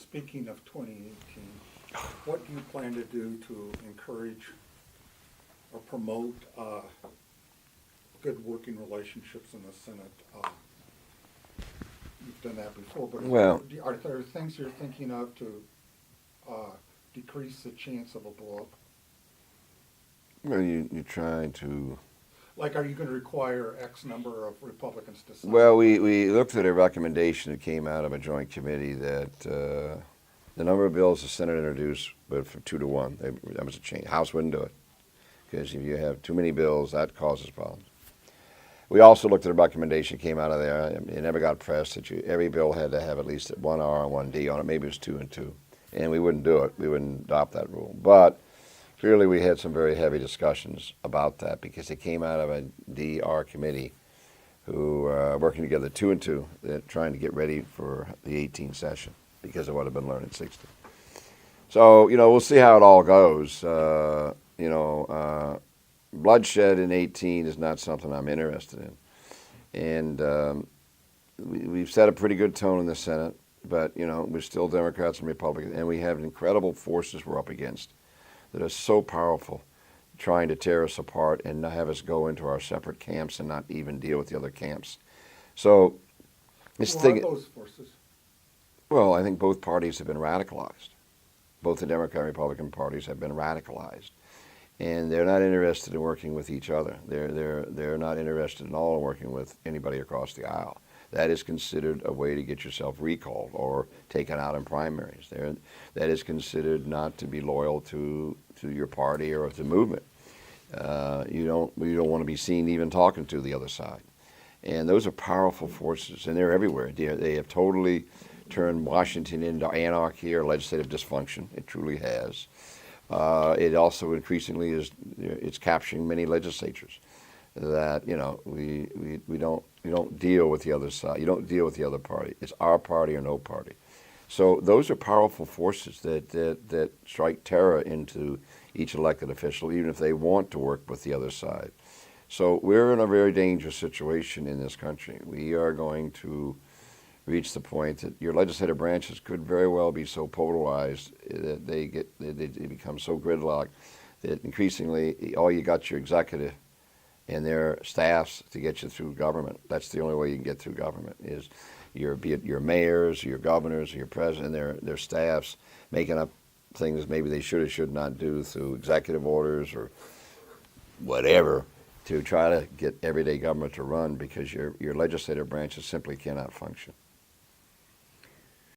Speaking of 2018, what do you plan to do to encourage or promote good working relationships in the Senate? You've done that before, but Well, are there things you're thinking of to decrease the chance of a blow-up? well, you're trying to. Like, are you going to require X number of Republicans to sign? Well, we looked at a recommendation that came out of a joint committee that the number of bills the Senate introduced, but from 2 to 1, that was a change. House wouldn't do it because if you have too many bills, that causes problems. We also looked at a recommendation that came out of there. It never got pressed that every bill had to have at least 1R and 1D on it. Maybe it was 2 and 2, and we wouldn't do it. We wouldn't adopt that rule, but clearly we had some very heavy discussions about that because it came out of a DR committee who working together 2 and 2, trying to get ready for the 18 session because of what had been learned in 16. So, we'll see how it all goes. Bloodshed in 18 is not something I'm interested in. And we've set a pretty good tone in the Senate, but, we're still Democrats and Republicans, and we have incredible forces we're up against that are so powerful, trying to tear us apart and not have us go into our separate camps and not even deal with the other camps. So this Who thing. are those forces? Well, I think both parties have been radicalized. Both the Democrat and Republican parties have been radicalized, and they're not interested in working with each other. They're not interested at all in working with anybody across the aisle. That is considered a way to get yourself recalled or taken out in primaries. That is considered not to be loyal to your party or to the movement. You don't want to be seen even talking to the other side. And those are powerful forces, and they're everywhere. They have totally turned Washington into anarchy or legislative dysfunction. It truly has. It also increasingly it's capturing many legislatures. That we don't deal with the other side. You don't deal with the other party. It's our party or no party. So those are powerful forces that strike terror into each elected official, even if they want to work with the other side. So we're in a very dangerous situation in this country. We are going to reach the point that your legislative branches could very well be so polarized that they become so gridlocked that increasingly all you got your executive and their staffs to get you through government. That's the only way you can get through government is be it your mayors, your governors, your president, their staffs making up things maybe they should or should not do through executive orders or whatever to try to get everyday government to run because your legislative branches simply cannot function.